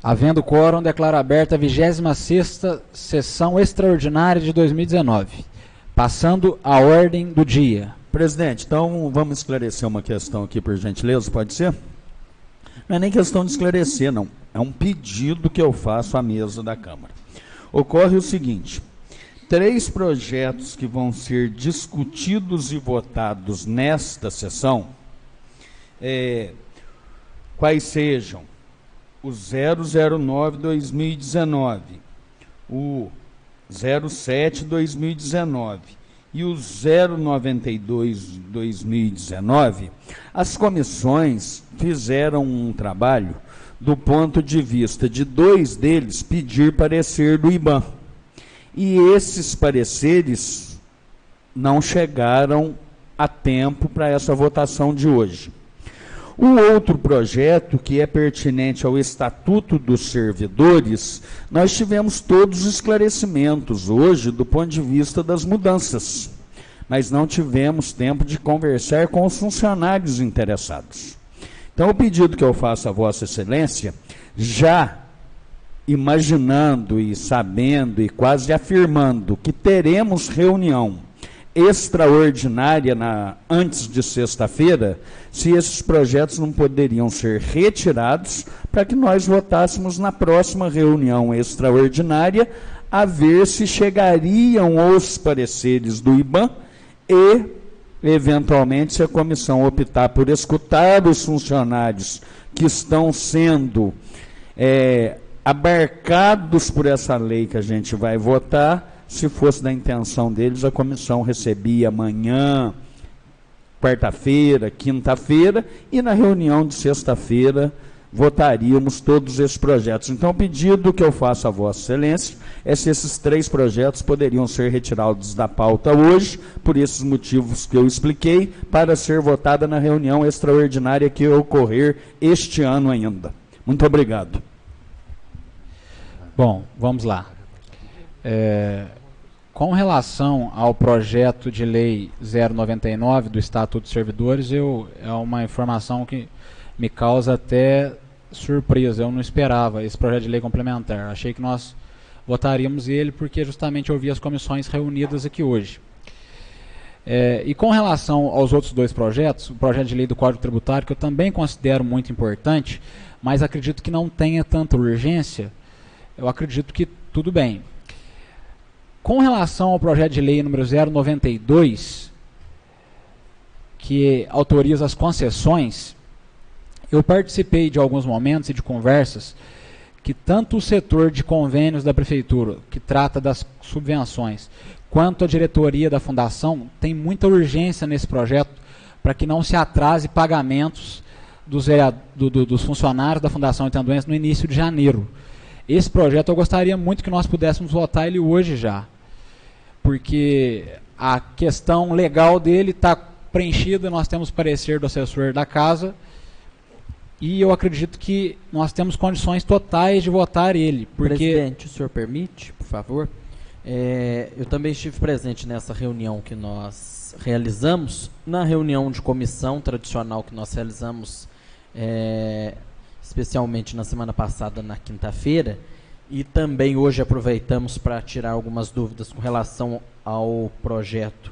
Havendo quórum, declaro aberta a 26ª sessão extraordinária de 2019. Passando à ordem do dia. Presidente, então vamos esclarecer uma questão aqui, por gentileza, pode ser? Não é nem questão de esclarecer, não. É um pedido que eu faço à mesa da Câmara. Ocorre o seguinte: 3 projetos que vão ser discutidos e votados nesta sessão, quais sejam o 009-2019, o 07-2019 e o 092-2019, as comissões fizeram um trabalho do ponto de vista de 2 deles pedir parecer do IBAM. E esses pareceres não chegaram a tempo para essa votação de hoje. O outro projeto, que é pertinente ao Estatuto dos Servidores, nós tivemos todos os esclarecimentos hoje do ponto de vista das mudanças, mas não tivemos tempo de conversar com os funcionários interessados. Então, o pedido que eu faço a Vossa Excelência, já imaginando e sabendo e quase afirmando que teremos reunião extraordinária antes de sexta-feira, se esses projetos não poderiam ser retirados para que nós votássemos na próxima reunião extraordinária, a ver se chegariam os pareceres do IBAM e, eventualmente, se a comissão optar por escutar os funcionários que estão sendo abarcados por essa lei que a gente vai votar. Se fosse da intenção deles, a comissão recebia amanhã, quarta-feira, quinta-feira, e na reunião de sexta-feira votaríamos todos esses projetos. Então, o pedido que eu faço a Vossa Excelência é se esses 3 projetos poderiam ser retirados da pauta hoje, por esses motivos que eu expliquei, para ser votada na reunião extraordinária que ocorrer este ano ainda. Muito obrigado. Bom, vamos lá. Com relação ao projeto de lei 099 do Estatuto dos Servidores, é uma informação que me causa até surpresa. Eu não esperava esse projeto de lei complementar. Achei que nós votaríamos ele porque justamente eu vi as comissões reunidas aqui hoje. E com relação aos outros 2 projetos, o projeto de lei do Código Tributário, que eu também considero muito importante, mas acredito que não tenha tanta urgência, eu acredito que tudo bem. Com relação ao projeto de lei número 092, que autoriza as concessões, eu participei de alguns momentos e de conversas que tanto o setor de convênios da Prefeitura, que trata das subvenções, quanto a diretoria da Fundação, tem muita urgência nesse projeto para que não se atrase pagamentos dos funcionários da Fundação Itanduense no início de janeiro. Esse projeto eu gostaria muito que nós pudéssemos votar ele hoje já, porque a questão legal dele está preenchida, nós temos parecer do assessor da casa, e eu acredito que nós temos condições totais de votar ele. Porque... Presidente, o senhor permite, por favor? Eu também estive presente nessa reunião que nós realizamos, na reunião de comissão tradicional que nós realizamos, especialmente na semana passada, na quinta-feira, e também hoje aproveitamos para tirar algumas dúvidas com relação ao projeto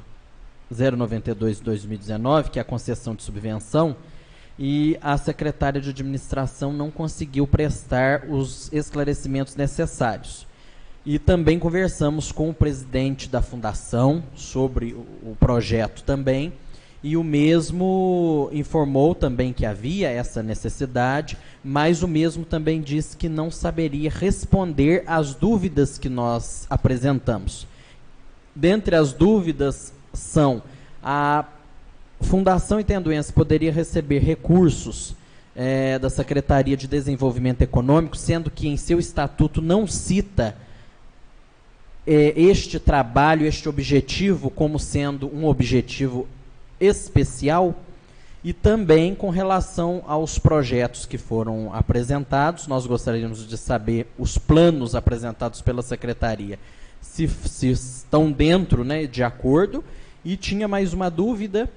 092 de 2019, que é a concessão de subvenção, e a secretária de administração não conseguiu prestar os esclarecimentos necessários. E também conversamos com o presidente da fundação sobre o projeto também, e o mesmo informou também que havia essa necessidade, mas o mesmo também disse que não saberia responder às dúvidas que nós apresentamos. Dentre as dúvidas são: a Fundação Itanduense poderia receber recursos da Secretaria de Desenvolvimento Econômico, sendo que em seu estatuto não cita este trabalho, este objetivo, como sendo um objetivo especial. E também com relação aos projetos que foram apresentados, nós gostaríamos de saber os planos apresentados pela Secretaria, se estão dentro, né, de acordo. E tinha mais uma dúvida,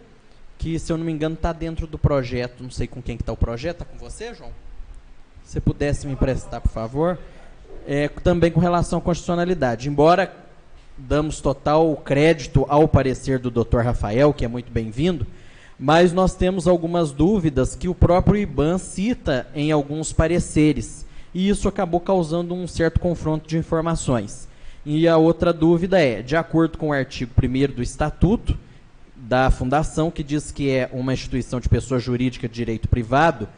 que, se eu não me engano, está dentro do projeto. Não sei com quem está o projeto. Está com você, João? você pudesse me emprestar, por favor, também com relação à constitucionalidade. Embora damos total crédito ao parecer do Dr. Rafael, que é muito bem-vindo, mas nós temos algumas dúvidas que o próprio IBAN cita em alguns pareceres, e isso acabou causando um certo confronto de informações. E a outra dúvida é, de acordo com o artigo 1º do Estatuto da Fundação, que diz que é uma instituição de pessoa jurídica de direito privado,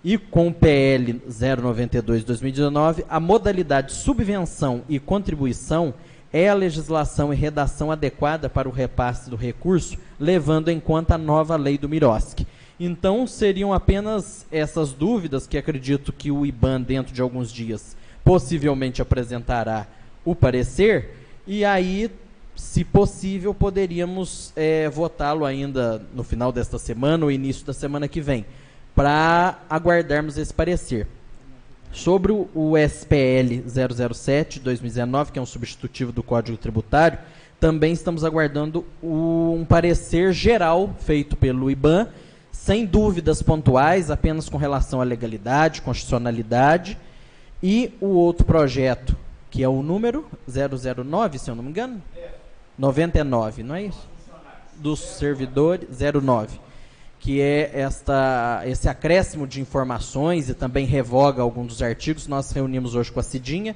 e com o PL 092/2019, a modalidade subvenção e contribuição é a legislação e redação adequada para o repasse do recurso, levando em conta a nova lei do Miroski. Então, seriam apenas essas dúvidas que acredito que o IBAN, dentro de alguns dias, possivelmente apresentará o parecer, e aí, se possível, poderíamos votá-lo ainda no final desta semana ou início da semana que vem, para aguardarmos esse parecer. Sobre o SPL 007/2019, que é um substitutivo do Código Tributário, também estamos aguardando um parecer geral feito pelo IBAN, sem dúvidas pontuais, apenas com relação à legalidade, constitucionalidade, e o outro projeto, que é o número 009, se eu não me engano? 99, não é isso? Dos servidores, 09. Que é esse acréscimo de informações e também revoga alguns dos artigos. Nós reunimos hoje com a Cidinha,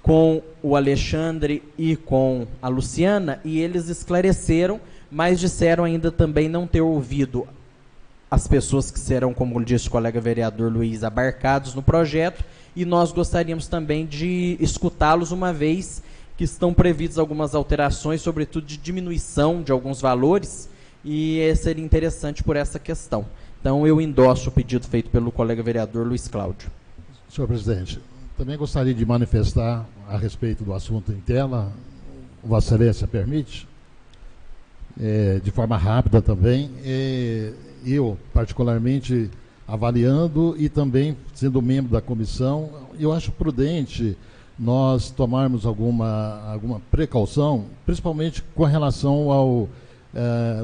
com o Alexandre e com a Luciana, e eles esclareceram, mas disseram ainda também não ter ouvido as pessoas que serão, como disse o colega vereador Luiz, abarcados no projeto, e nós gostaríamos também de escutá-los, uma vez que estão previstas algumas alterações, sobretudo de diminuição de alguns valores, e seria interessante por essa questão. Então, eu endosso o pedido feito pelo colega vereador Luiz Cláudio. Senhor presidente, também gostaria de manifestar a respeito do assunto em tela. Vossa Excelência permite? De forma rápida também. Eu, particularmente, avaliando e também sendo membro da comissão, eu acho prudente nós tomarmos alguma precaução, principalmente com relação ao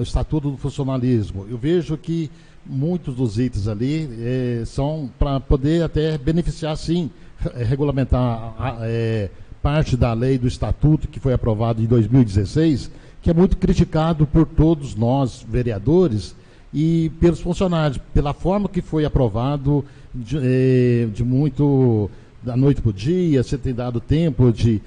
Estatuto do Funcionalismo. Eu vejo que muitos dos itens ali são para poder até beneficiar, sim, regulamentar parte da lei do Estatuto que foi aprovado em 2016, que é muito criticado por todos nós, vereadores, e pelos funcionários, pela forma que foi aprovado, de muito da noite para o dia, você tem dado tempo de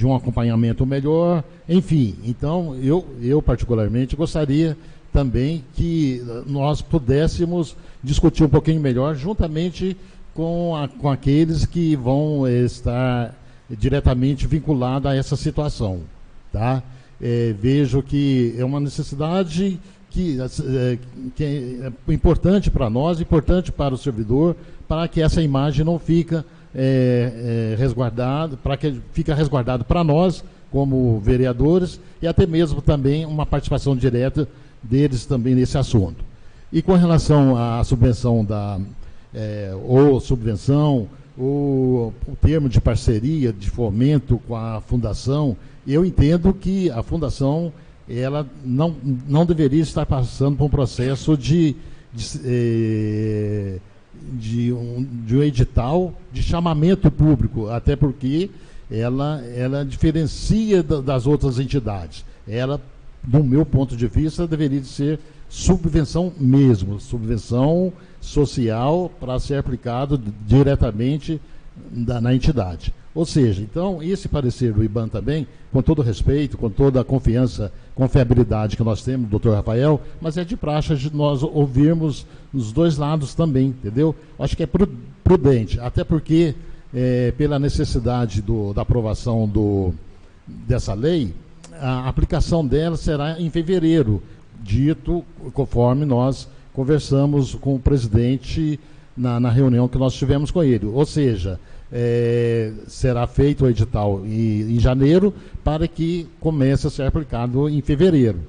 um acompanhamento melhor, enfim. Então, eu particularmente gostaria também que nós pudéssemos discutir um pouquinho melhor, juntamente com aqueles que vão estar diretamente vinculados a essa situação. Tá? Vejo que é uma necessidade que é importante para nós, importante para o servidor, para que essa imagem não fique resguardado, para que fique resguardado para nós, como vereadores, e até mesmo também uma participação direta deles também nesse assunto. E com relação à subvenção ou subvenção, ou o termo de parceria, de fomento com a fundação, eu entendo que a fundação ela não deveria estar passando por um processo de um edital de chamamento público, até porque ela diferencia das outras entidades. Ela, do meu ponto de vista, deveria ser subvenção mesmo, subvenção social para ser aplicado diretamente na entidade. Ou seja, então, esse parecer do IBAN também, com todo respeito, com toda a confiança, confiabilidade que nós temos, doutor Rafael, mas é de praxe de nós ouvirmos os dois lados também, entendeu? Acho que é prudente, até porque, pela necessidade da aprovação dessa lei, a aplicação dela será em fevereiro, dito conforme nós conversamos com o presidente na reunião que nós tivemos com ele. Ou seja, será feito o edital em janeiro para que comece a ser aplicado em fevereiro.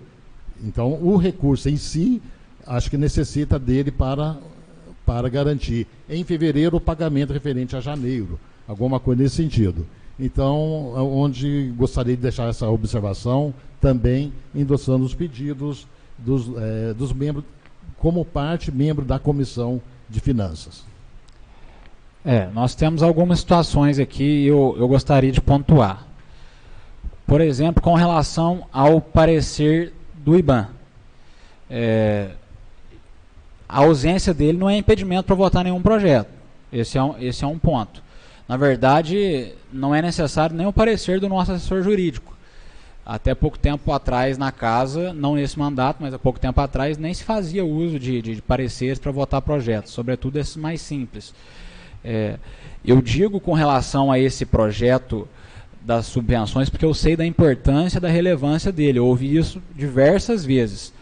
Então, o recurso em si, acho que necessita dele para garantir em fevereiro o pagamento referente a janeiro, alguma coisa nesse sentido. Então, onde gostaria de deixar essa observação, também endossando os pedidos dos membros, como membro da Comissão de Finanças. Nós temos algumas situações aqui e eu gostaria de pontuar. Por exemplo, com relação ao parecer do IBAN. A ausência dele não é impedimento para votar nenhum projeto. Esse é um ponto. Na verdade, não é necessário nem o parecer do nosso assessor jurídico. Até pouco tempo atrás na casa, não nesse mandato, mas há pouco tempo atrás, nem se fazia uso de pareceres para votar projetos, sobretudo esses mais simples. Eu digo com relação a esse projeto das subvenções, porque eu sei da importância, da relevância dele, eu ouvi isso diversas vezes.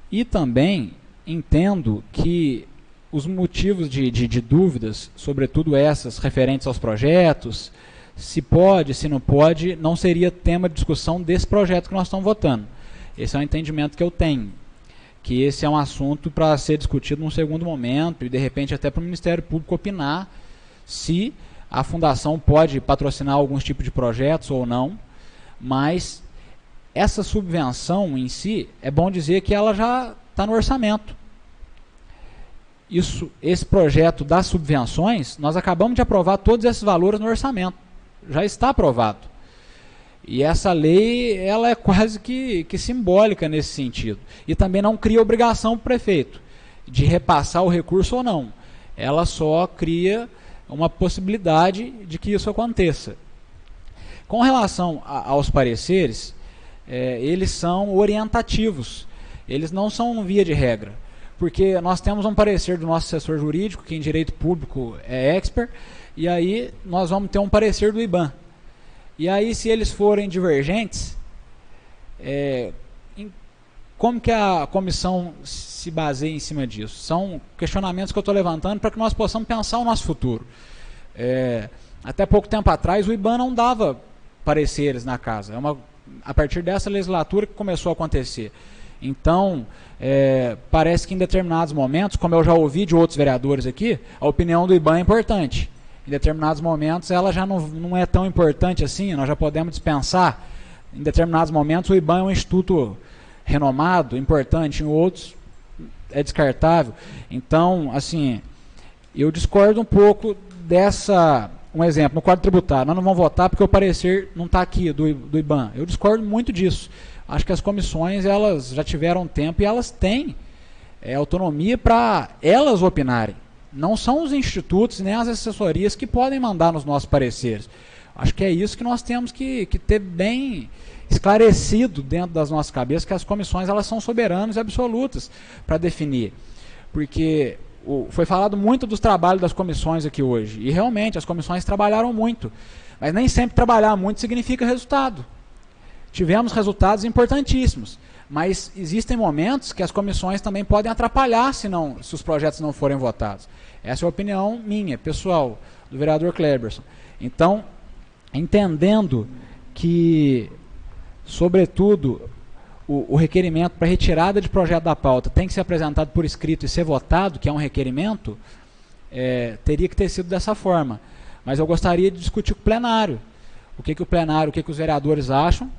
E também entendo que os motivos de dúvidas, sobretudo essas referentes aos projetos, se pode, se não pode, não seria tema de discussão desse projeto que nós estamos votando. Esse é o entendimento que eu tenho, que esse é um assunto para ser discutido num segundo momento e de repente até para o Ministério Público opinar se a fundação pode patrocinar alguns tipos de projetos ou não, mas essa subvenção em si, é bom dizer que ela já está no orçamento. Esse projeto das subvenções, nós acabamos de aprovar todos esses valores no orçamento. Já está aprovado. E essa lei, ela é quase que simbólica nesse sentido. E também não cria obrigação para o prefeito de repassar o recurso ou não. Ela só cria uma possibilidade de que isso aconteça. Com relação aos pareceres, eles são orientativos. Eles não são via de regra. Porque nós temos um parecer do nosso assessor jurídico, que em direito público é expert, e aí nós vamos ter um parecer do IBAN. E aí, se eles forem divergentes, como que a comissão se baseia em cima disso? São questionamentos que eu estou levantando para que nós possamos pensar o nosso futuro. Até pouco tempo atrás, o IBAN não dava pareceres na casa. A partir dessa legislatura que começou a acontecer. Então, parece que em determinados momentos, como eu já ouvi de outros vereadores aqui, a opinião do IBAN é importante. Em determinados momentos ela já não é tão importante assim, nós já podemos dispensar. Em determinados momentos o IBAN é um instituto renomado, importante, em outros é descartável. Então, assim, eu discordo um pouco dessa... Um exemplo, no Código Tributário, nós não vamos votar porque o parecer não está aqui do IBAN. Eu discordo muito disso. Acho que as comissões, elas já tiveram tempo e elas têm autonomia para elas opinarem. Não são os institutos nem as assessorias que podem mandar nos nossos pareceres. Acho que é isso que nós temos que ter bem esclarecido dentro das nossas cabeças, que as comissões elas são soberanas e absolutas para definir. Porque foi falado muito dos trabalhos das comissões aqui hoje. E realmente as comissões trabalharam muito. Mas nem sempre trabalhar muito significa resultado. Tivemos resultados importantíssimos, mas existem momentos que as comissões também podem atrapalhar se os projetos não forem votados. Essa é a opinião minha, pessoal, do vereador Kleberson. Então, entendendo que, sobretudo, o requerimento para retirada de projeto da pauta tem que ser apresentado por escrito e ser votado, que é um requerimento, teria que ter sido dessa forma. Mas eu gostaria de discutir com o plenário. O que o plenário, o que os vereadores acham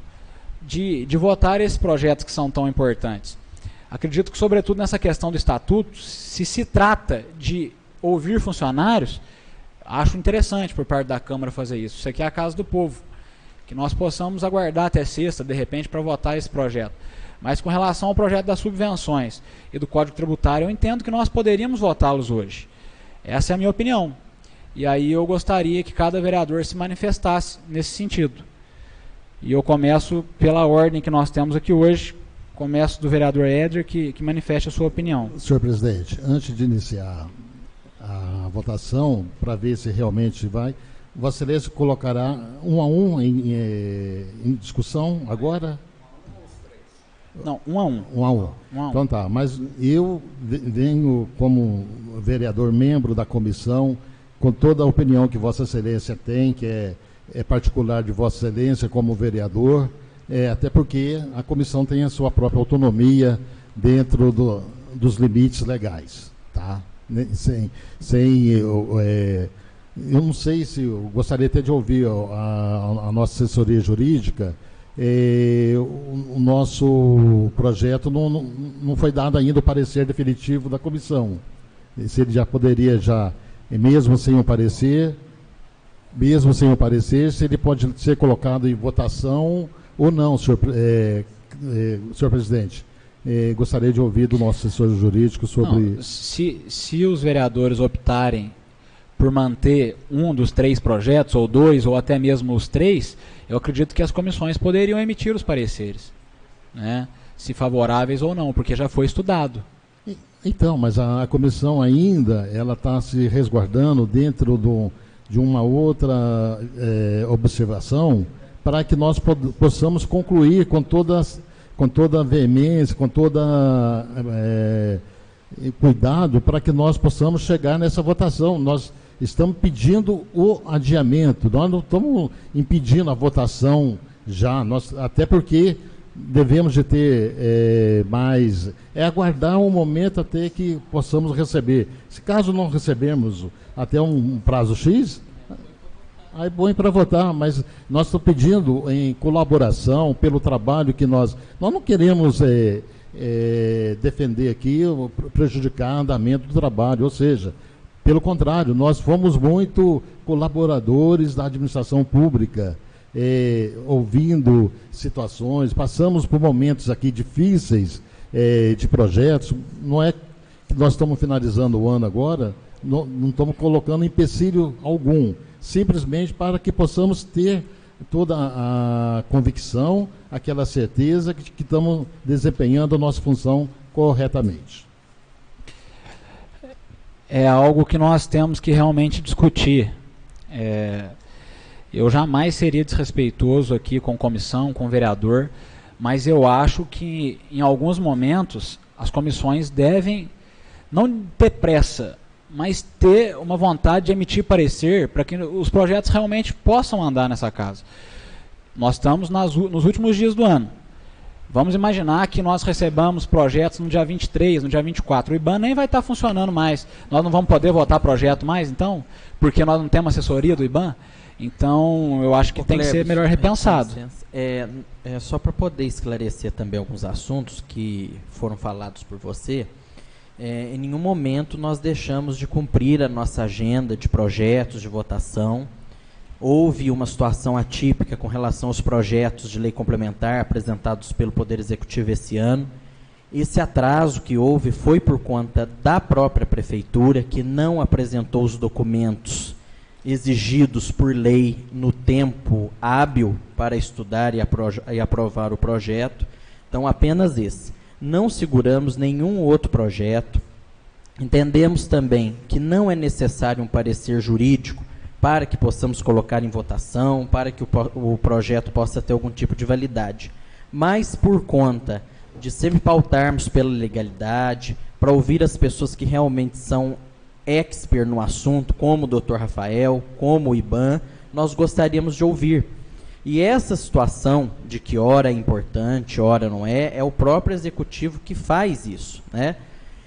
de votar esses projetos que são tão importantes. Acredito que, sobretudo nessa questão do estatuto, se trata de ouvir funcionários, acho interessante por parte da Câmara fazer isso. Isso aqui é a casa do povo. Que nós possamos aguardar até sexta, de repente, para votar esse projeto. Mas com relação ao projeto das subvenções e do Código Tributário, eu entendo que nós poderíamos votá-los hoje. Essa é a minha opinião. E aí eu gostaria que cada vereador se manifestasse nesse sentido. E eu começo pela ordem que nós temos aqui hoje. Começo do vereador Éder, que manifeste a sua opinião. Senhor presidente, antes de iniciar a votação, para ver se realmente vai, Vossa Excelência colocará um a um em discussão agora? Não, um a um. Um a um. Então tá, mas eu venho como vereador, membro da comissão, com toda a opinião que Vossa Excelência tem, que é particular de Vossa Excelência como vereador, até porque a comissão tem a sua própria autonomia dentro dos limites legais, tá? Eu não sei se eu gostaria até de ouvir a nossa assessoria jurídica. O nosso projeto não foi dado ainda o parecer definitivo da comissão. Se ele já poderia E mesmo sem o parecer, se ele pode ser colocado em votação ou não, senhor presidente. Gostaria de ouvir do nosso assessor jurídico sobre... Não, se os vereadores optarem por manter um dos 3 projetos, ou 2, ou até mesmo os 3, eu acredito que as comissões poderiam emitir os pareceres, né? Se favoráveis ou não, porque já foi estudado. Então, mas a comissão ainda, ela está se resguardando dentro de uma outra observação, para que nós possamos concluir com toda a veemência, com toda cuidado, para que nós possamos chegar nessa votação. Nós estamos pedindo o adiamento, nós não estamos impedindo a votação já, até porque devemos de ter aguardar um momento até que possamos receber. Se caso não recebermos até um prazo X, aí põe para votar, mas nós estamos pedindo em colaboração pelo trabalho que nós não queremos defender aqui, prejudicar o andamento do trabalho, ou seja, pelo contrário, nós fomos muito colaboradores da administração pública, ouvindo situações, passamos por momentos aqui difíceis de projetos. Não é que nós estamos finalizando o ano agora, não estamos colocando empecilho algum, simplesmente para que possamos ter toda a convicção, aquela certeza que estamos desempenhando a nossa função corretamente. É algo que nós temos que realmente discutir. Eu jamais seria desrespeitoso aqui com comissão, com vereador, mas eu acho que em alguns momentos as comissões devem não ter pressa, mas ter uma vontade de emitir parecer para que os projetos realmente possam andar nessa casa. Nós estamos nos últimos dias do ano. Vamos imaginar que nós recebamos projetos no dia 23, no dia 24. O IBAN nem vai estar funcionando mais. Nós não vamos poder votar projeto mais, então? Porque nós não temos assessoria do IBAN? Então, eu acho que tem que ser melhor repensado. Só para poder esclarecer também alguns assuntos que foram falados por você, em nenhum momento nós deixamos de cumprir a nossa agenda de projetos de votação. Houve uma situação atípica com relação aos projetos de lei complementar apresentados pelo Poder Executivo esse ano. Esse atraso que houve foi por conta da própria Prefeitura, que não apresentou os documentos exigidos por lei no tempo hábil para estudar e aprovar o projeto. Então, apenas esse. Não seguramos nenhum outro projeto. Entendemos também que não é necessário um parecer jurídico para que possamos colocar em votação, para que o projeto possa ter algum tipo de validade. Mas por conta de sempre pautarmos pela legalidade, para ouvir as pessoas que realmente são expert no assunto, como o Dr. Rafael, como o IBAN, nós gostaríamos de ouvir. E essa situação de que hora é importante, hora não é o próprio executivo que faz isso, né?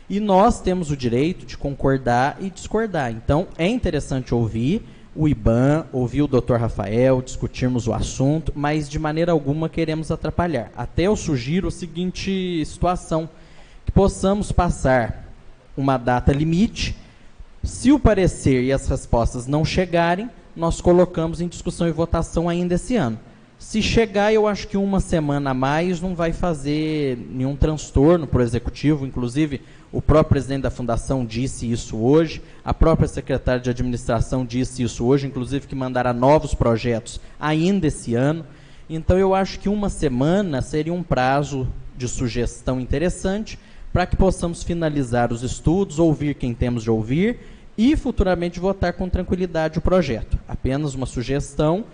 E nós temos o direito de concordar e discordar. Então, é interessante ouvir o IBAN, ouvir o Dr. Rafael, discutirmos o assunto, mas de maneira alguma queremos atrapalhar. Até eu sugiro a seguinte situação, que possamos passar uma data limite. Se o parecer e as respostas não chegarem, nós colocamos em discussão e votação ainda esse ano. Se chegar, eu acho que uma semana a mais não vai fazer nenhum transtorno para o Executivo. Inclusive, o próprio presidente da Fundação disse isso hoje, a própria secretária de Administração disse isso hoje, inclusive que mandará novos projetos ainda esse ano. Então, eu acho que uma semana seria um prazo de sugestão interessante para que possamos finalizar os estudos, ouvir quem temos de ouvir e futuramente votar com tranquilidade o projeto. Apenas uma sugestão.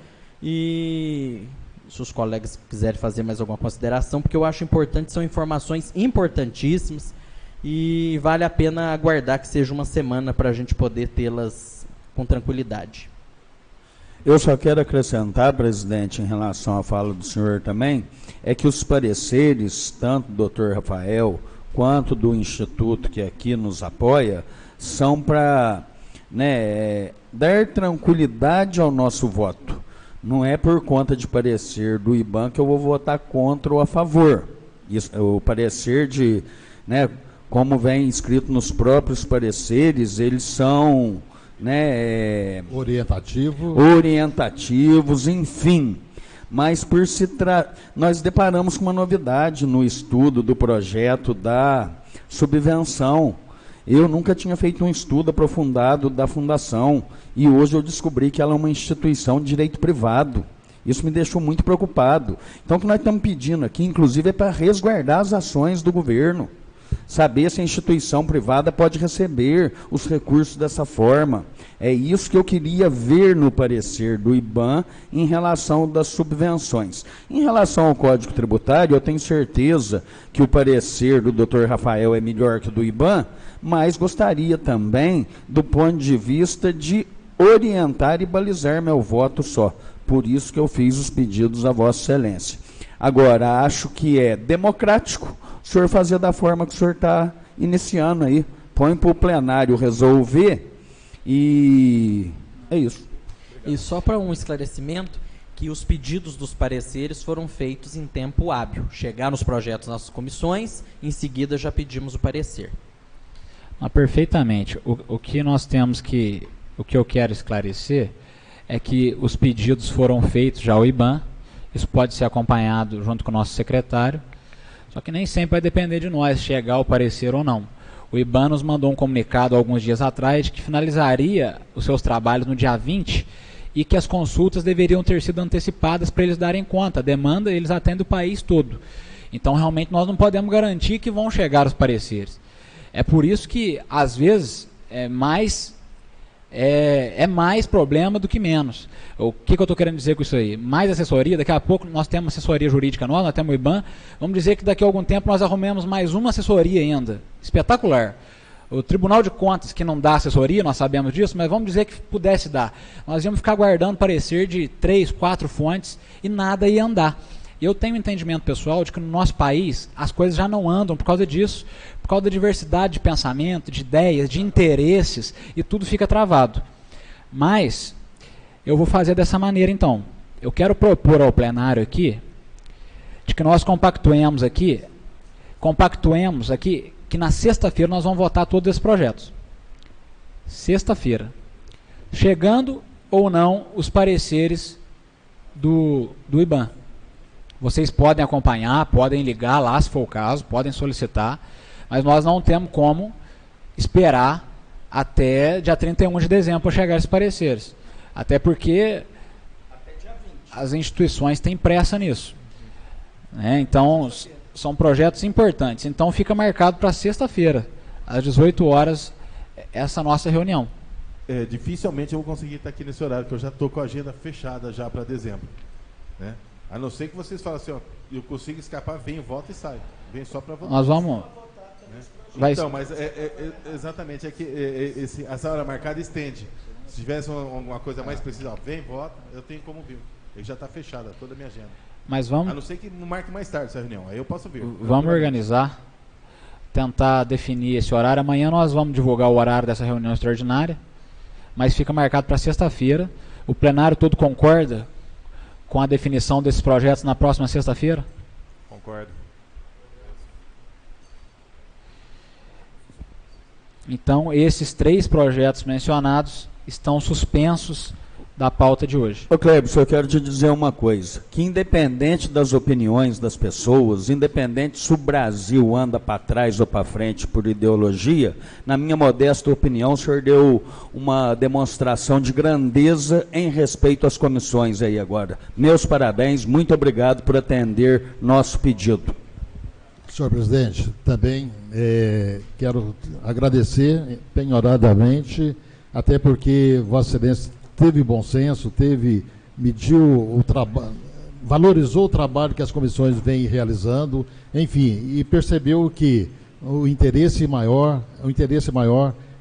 E se os colegas quiserem fazer mais alguma consideração, porque eu acho importante, são informações importantíssimas e vale a pena aguardar que seja uma semana para a gente poder tê-las com tranquilidade. Eu só quero acrescentar, presidente, em relação à fala do senhor também, é que os pareceres, tanto do Dr. Rafael quanto do Instituto que aqui nos apoia, são para dar tranquilidade ao nosso voto. Não é por conta de parecer do IBAN que eu vou votar contra ou a favor. Isso, o parecer como vem escrito nos próprios pareceres, eles são né, orientativos, enfim. Mas nós deparamos com uma novidade no estudo do projeto da subvenção. Eu nunca tinha feito um estudo aprofundado da fundação e hoje eu descobri que ela é uma instituição de direito privado. Isso me deixou muito preocupado. Então, o que nós estamos pedindo aqui, inclusive, é para resguardar as ações do governo. Saber se a instituição privada pode receber os recursos dessa forma. É isso que eu queria ver no parecer do IBAN em relação das subvenções. Em relação ao Código Tributário, eu tenho certeza que o parecer do Dr. Rafael é melhor que o do IBAN, mas gostaria também, do ponto de vista de orientar e balizar meu voto só. Por isso que eu fiz os pedidos a Vossa Excelência. Agora, acho que é democrático o senhor fazer da forma que o senhor está iniciando aí. Põe para o plenário resolver e é isso. E só para um esclarecimento, que os pedidos dos pareceres foram feitos em tempo hábil. Chegaram os projetos nas comissões, em seguida já pedimos o parecer. Perfeitamente. O que nós temos que, o que eu quero esclarecer é que os pedidos foram feitos já ao IBAN, isso pode ser acompanhado junto com o nosso secretário, só que nem sempre vai depender de nós chegar o parecer ou não. O IBAN nos mandou um comunicado alguns dias atrás de que finalizaria os seus trabalhos no dia 20 e que as consultas deveriam ter sido antecipadas para eles darem conta. A demanda eles atendem o país todo. Então, realmente, nós não podemos garantir que vão chegar os pareceres. É por isso que, às vezes, é mais problema do que menos. O que eu estou querendo dizer com isso aí? Mais assessoria, daqui a pouco nós temos assessoria jurídica nós temos o IBAN, vamos dizer que daqui a algum tempo nós arrumemos mais uma assessoria ainda. Espetacular. O Tribunal de Contas, que não dá assessoria, nós sabemos disso, mas vamos dizer que pudesse dar. Nós íamos ficar guardando parecer de 3, 4 fontes e nada ia andar. E eu tenho um entendimento pessoal de que no nosso país as coisas já não andam por causa disso, por causa da diversidade de pensamento, de ideias, de interesses, e tudo fica travado. Mas eu vou fazer dessa maneira então. Eu quero propor ao plenário aqui de que nós compactuemos aqui que na sexta-feira nós vamos votar todos esses projetos. Sexta-feira. Chegando ou não os pareceres do IBAN. Vocês podem acompanhar, podem ligar lá se for o caso, podem solicitar, mas nós não temos como esperar até dia 31 de dezembro para chegar esses pareceres. Até porque as instituições têm pressa nisso. Né? Então, são projetos importantes. Então, fica marcado para sexta-feira, às 18 horas, essa nossa reunião. Dificilmente eu vou conseguir estar aqui nesse horário, porque eu já estou com a agenda fechada já para dezembro. Né? A não ser que vocês falem assim, ó, eu consigo escapar, venho, volta e saio. Vem só para votar. Nós vamos... Né? Então, mas exatamente, essa hora marcada estende. Se tivesse alguma coisa mais precisa, ó, vem, vota, eu tenho como vir. Ele já está fechada, toda a minha agenda. Mas vamos... A não ser que não marque mais tarde essa reunião, aí eu posso vir. Vamos organizar, tentar definir esse horário. Amanhã nós vamos divulgar o horário dessa reunião extraordinária, mas fica marcado para sexta-feira. O plenário todo concorda com a definição desses projetos na próxima sexta-feira? Concordo. Então, esses 3 projetos mencionados estão suspensos da pauta de hoje. Ô Clébio, eu quero te dizer uma coisa, que independente das opiniões das pessoas, independente se o Brasil anda para trás ou para frente por ideologia, na minha modesta opinião, o senhor deu uma demonstração de grandeza em respeito às comissões aí agora. Meus parabéns, muito obrigado por atender nosso pedido. Senhor presidente, também quero agradecer penhoradamente, até porque Vossa Excelência teve bom senso, mediu o trabalho, valorizou o trabalho que as comissões vêm realizando, enfim, e percebeu que o interesse maior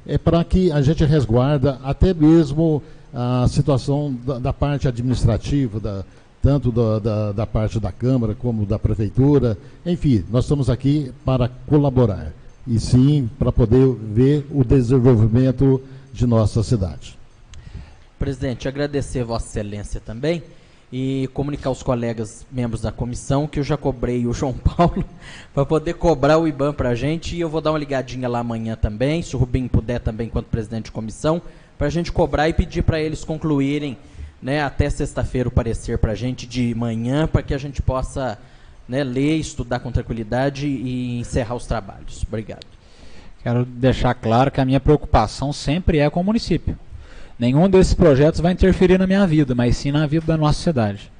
é para que a gente resguarda até mesmo a situação da parte administrativa, tanto da parte da Câmara como da Prefeitura. Enfim, nós estamos aqui para colaborar e sim para poder ver o desenvolvimento de nossa cidade. Presidente, agradecer Vossa Excelência também e comunicar aos colegas membros da comissão que eu já cobrei o João Paulo para poder cobrar o IBAN para a gente, e eu vou dar uma ligadinha lá amanhã também, se o Rubinho puder também, enquanto presidente de comissão, para a gente cobrar e pedir para eles concluírem, né, até sexta-feira o parecer para a gente de manhã, para que a gente possa, né, ler, estudar com tranquilidade e encerrar os trabalhos. Obrigado. Quero deixar claro que a minha preocupação sempre é com o município. Nenhum desses projetos vai interferir na minha vida, mas sim na vida da nossa cidade.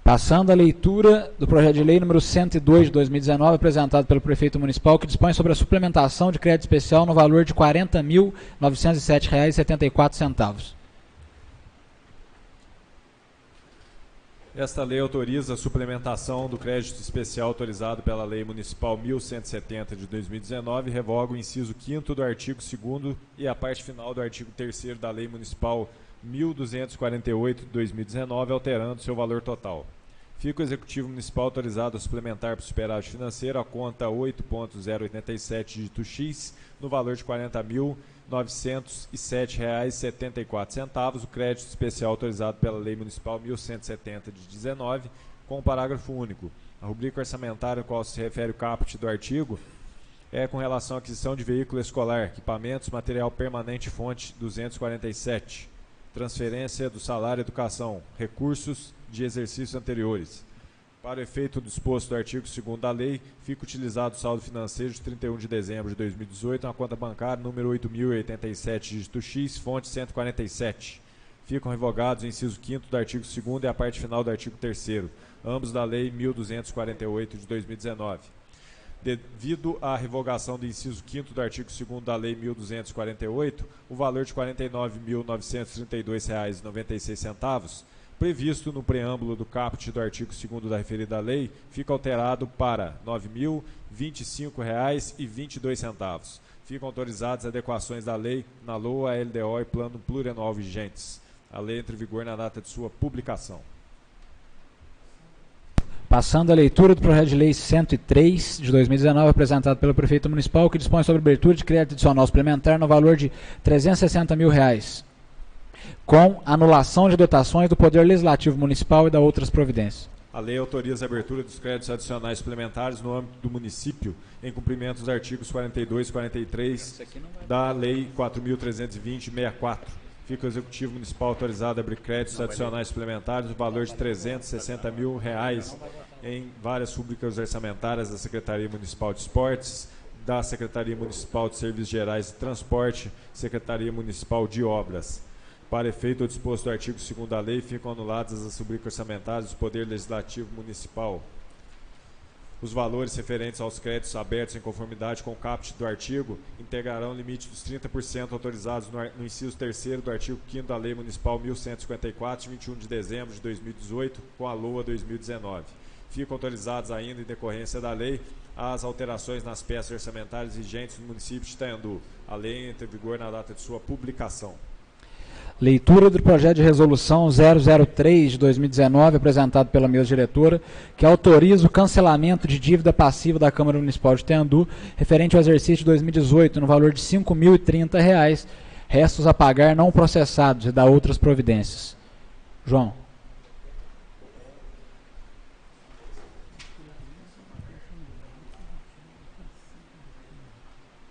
Passando a leitura do projeto de lei número 102 de 2019, apresentado pelo prefeito municipal, que dispõe sobre a suplementação de crédito especial no valor de R$ 40.907,74. Esta lei autoriza a suplementação do crédito especial autorizado pela Lei Municipal 1170 de 2019 e revoga o inciso 5º do artigo 2º e a parte final do artigo 3º da Lei Municipal 1248 de 2019, alterando seu valor total. Fica o Executivo Municipal autorizado a suplementar para o superávit financeiro a conta 8.087 dígito X no valor de R$ 40.907,74, o crédito especial autorizado pela Lei Municipal 1170 de 19, com o parágrafo único. A rubrica orçamentária ao qual se refere o caput do artigo é com relação à aquisição de veículo escolar, equipamentos, material permanente, fonte 247, transferência do salário e educação, recursos de exercícios anteriores. Para o efeito disposto do artigo 2º da lei, fica utilizado o saldo financeiro de 31 de dezembro de 2018 na conta bancária número 8.087, dígito X, fonte 147. Ficam revogados o inciso 5º do artigo 2º e a parte final do artigo 3º, ambos da lei 1.248 de 2019. Devido à revogação do inciso 5º do artigo 2º da Lei 1.248, o valor de R$ 49.932,96, previsto no preâmbulo do caput do artigo 2º da referida lei, fica alterado para R$ 9.025,22. Ficam autorizadas adequações da lei na LOA, LDO e plano plurianual vigentes. A lei entra em vigor na data de sua publicação. Passando a leitura do projeto de lei 103 de 2019, apresentado pelo prefeito municipal, que dispõe sobre abertura de crédito adicional suplementar no valor de R$ 360 mil, com anulação de dotações do Poder Legislativo Municipal e da outras providências. A lei autoriza a abertura dos créditos adicionais suplementares no âmbito do município, em cumprimento dos artigos 42 e 43 da Lei 4.320/64. Fica o Executivo Municipal autorizado a abrir créditos adicionais suplementares no valor de R$ 360 mil em várias rubricas orçamentárias da Secretaria Municipal de Esportes, da Secretaria Municipal de Serviços Gerais e Transporte, Secretaria Municipal de Obras. Para efeito do disposto do artigo 2º da lei, ficam anuladas as rubricas orçamentárias do Poder Legislativo Municipal. Os valores referentes aos créditos abertos em conformidade com o caput do artigo integrarão o limite dos 30% autorizados no inciso 3º do artigo 5º da Lei Municipal 1154, de 21 de dezembro de 2018, com a LOA 2019. Ficam autorizados ainda, em decorrência da lei, as alterações nas peças orçamentárias vigentes no município de Itaiandu. A lei entra em vigor na data de sua publicação. Leitura do projeto de resolução 003 de 2019, apresentado pela mesa diretora, que autoriza o cancelamento de dívida passiva da Câmara Municipal de Itaiandu, referente ao exercício de 2018, no valor de R$ 5.030, restos a pagar não processados e da outras providências. João.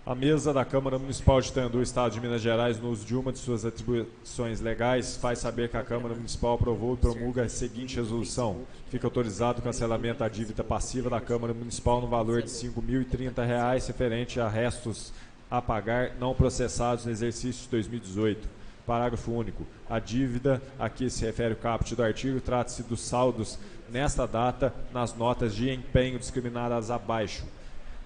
A mesa da Câmara Municipal de Itaiandu, Estado de Minas Gerais, no uso de uma de suas atribuições legais, faz saber que a Câmara Municipal aprovou e promulga a seguinte resolução. Fica autorizado o cancelamento da dívida passiva da Câmara Municipal no valor de R$ 5.030, referente a restos a pagar não processados no exercício de 2018. Parágrafo único. A dívida a que se refere o caput do artigo trata-se dos saldos nesta data nas notas de empenho discriminadas abaixo.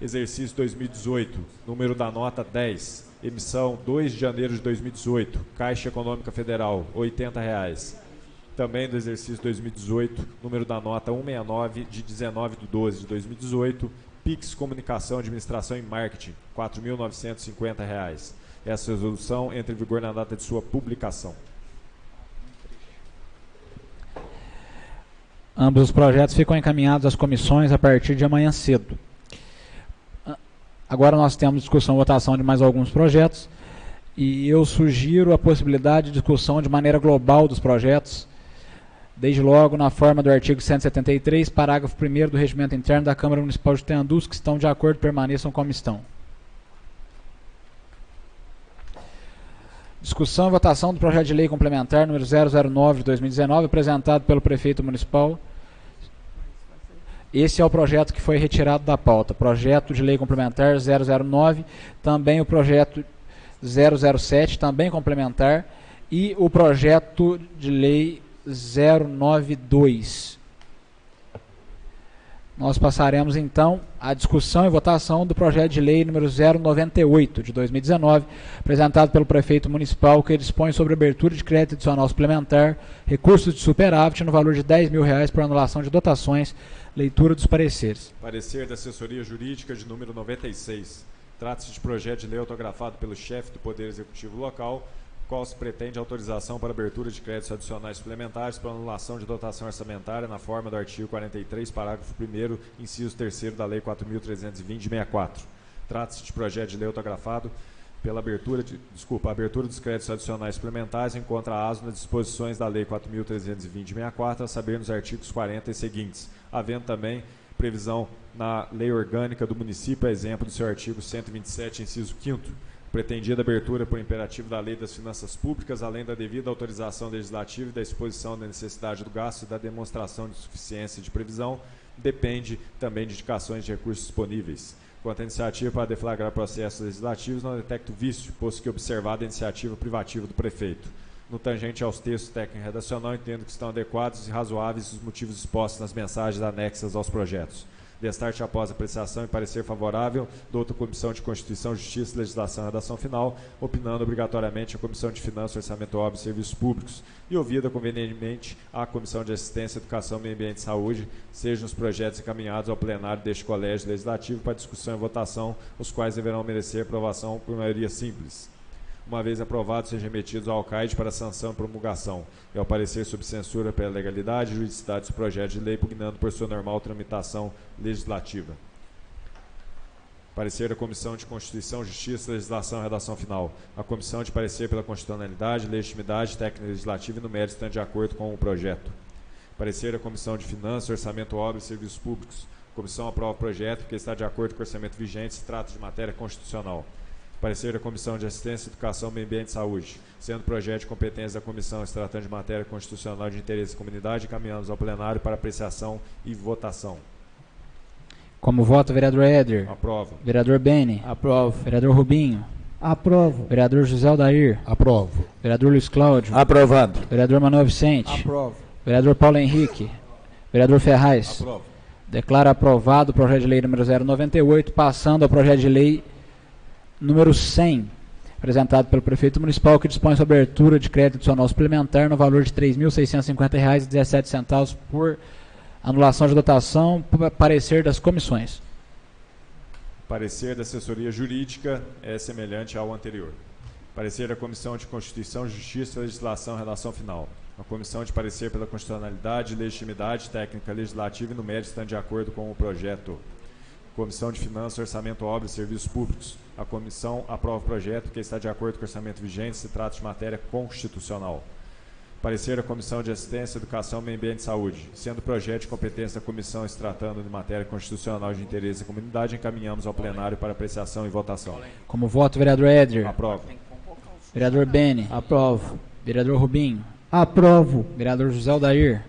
Exercício 2018, número da nota 10, emissão 2 de janeiro de 2018, Caixa Econômica Federal, R$ 80. Também do exercício 2018, número da nota 169, de 19/12 de 2018, Pix Comunicação, Administração e Marketing, R$ 4.950. Essa resolução entra em vigor na data de sua publicação. Ambos os projetos ficam encaminhados às comissões a partir de amanhã cedo. Agora nós temos discussão e votação de mais alguns projetos e eu sugiro a possibilidade de discussão de maneira global dos projetos, desde logo na forma do artigo 173, parágrafo 1º do Regimento Interno da Câmara Municipal de Itaiandu. Os que estão de acordo permaneçam como estão. Discussão e votação do projeto de lei complementar número 009 de 2019, apresentado pelo prefeito municipal. Esse é o projeto que foi retirado da pauta. Projeto de lei complementar 009, também o projeto 007, também complementar, e o projeto de lei 092. Nós passaremos então à discussão e votação do projeto de lei número 098 de 2019, apresentado pelo prefeito municipal, que dispõe sobre abertura de crédito adicional suplementar, recursos de superávit no valor de R$10.000 por anulação de dotações. Leitura dos pareceres. Parecer da assessoria jurídica de número 96. Trata-se de projeto de lei autografado pelo chefe do Poder Executivo local, qual se pretende autorização para abertura de créditos adicionais suplementares para anulação de dotação orçamentária na forma do artigo 43, parágrafo 1º, inciso 3º da Lei 4.320/64. Trata-se de projeto de lei autografado pela abertura dos créditos adicionais suplementares em contraaso nas disposições da Lei 4.320/64, a saber nos artigos 40 e seguintes, havendo também previsão na Lei Orgânica do Município, a exemplo do seu artigo 127, inciso 5º, pretendida abertura por imperativo da Lei das Finanças Públicas, além da devida autorização legislativa e da exposição da necessidade do gasto e da demonstração de suficiência de previsão, depende também de indicações de recursos disponíveis. Quanto à iniciativa para deflagrar processos legislativos, não detecto vício, posto que observada a iniciativa privativa do prefeito. No tangente aos textos técnico e redacional, entendo que estão adequados e razoáveis os motivos expostos nas mensagens anexas aos projetos. Destarte após apreciação e parecer favorável, dou outra Comissão de Constituição, Justiça, Legislação e Redação Final, opinando obrigatoriamente a Comissão de Finanças, Orçamento, Obras e Serviços Públicos, e ouvida convenientemente a Comissão de Assistência, Educação, Meio Ambiente e Saúde, sejam os projetos encaminhados ao plenário deste Colégio Legislativo para discussão e votação, os quais deverão merecer aprovação por maioria simples. Uma vez aprovados, sejam remetidos ao alcaide para sanção e promulgação, e ao parecer sob censura pela legalidade e juridicidade dos projetos de lei, pugnando por sua normal tramitação legislativa. Parecer da Comissão de Constituição, Justiça, Legislação e Redação Final. A Comissão de parecer pela constitucionalidade, legitimidade, técnica legislativa e no mérito estão de acordo com o projeto. Parecer da Comissão de Finanças, Orçamento, Obras e Serviços Públicos. A comissão aprova o projeto porque está de acordo com o orçamento vigente, se trata de matéria constitucional. Parecer da Comissão de Assistência, Educação, Meio Ambiente e Saúde. Sendo projeto de competência da comissão se tratando de matéria constitucional de interesse da comunidade, encaminhamos ao plenário para apreciação e votação. Como voto, vereador Éder? Aprovo. Vereador Beni? Aprovo. Vereador Rubinho? Aprovo. Vereador José Aldair? Aprovo. Vereador Luiz Cláudio? Aprovado. Vereador Manuel Vicente? Aprovo. Vereador Paulo Henrique? Vereador Ferraz? Aprovo. Declaro aprovado o projeto de lei número 098, passando ao projeto de lei número 100, apresentado pelo prefeito municipal, que dispõe sobre a abertura de crédito adicional suplementar no valor de R$ 3.650,17 por anulação de dotação, por parecer das comissões. Parecer da assessoria jurídica é semelhante ao anterior. Parecer da Comissão de Constituição, Justiça, Legislação e Redação Final. A Comissão de parecer pela constitucionalidade, legitimidade, técnica legislativa e no mérito estão de acordo com o projeto. Comissão de Finanças, Orçamento, Obras e Serviços Públicos. A comissão aprova o projeto que está de acordo com o orçamento vigente, se trata de matéria constitucional. Parecer da Comissão de Assistência, Educação, Meio Ambiente e Saúde. Sendo projeto de competência da comissão se tratando de matéria constitucional de interesse da comunidade, encaminhamos ao plenário para apreciação e votação. Como voto, vereador Éder? Aprovo. Vereador Beni? Aprovo. Vereador Rubinho? Aprovo. Vereador José Aldair?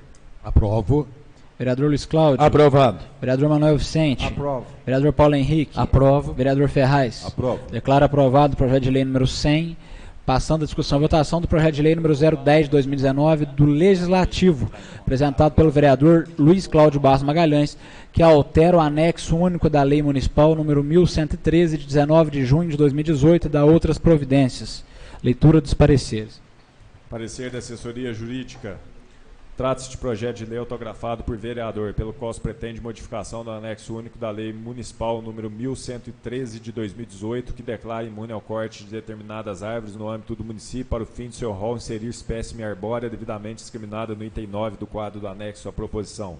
Aprovo. Vereador Luiz Cláudio? Aprovado. Vereador Manuel Vicente? Aprovo. Vereador Paulo Henrique? Aprovo. Vereador Ferraz? Aprovo. Declaro aprovado o projeto de lei número 100, passando a discussão e votação do projeto de lei número 010 de 2019 do Legislativo, apresentado pelo vereador Luiz Cláudio Barros Magalhães, que altera o anexo único da Lei Municipal número 1113 de 19 de junho de 2018 e da outras providências. Leitura dos pareceres. Parecer da assessoria jurídica. Trata-se de projeto de lei autografado por vereador, pelo qual se pretende modificação do anexo único da Lei Municipal número 1113 de 2018, que declara imune ao corte de determinadas árvores no âmbito do município para o fim de seu rol inserir espécime arbórea devidamente discriminada no item 9 do quadro do anexo à proposição.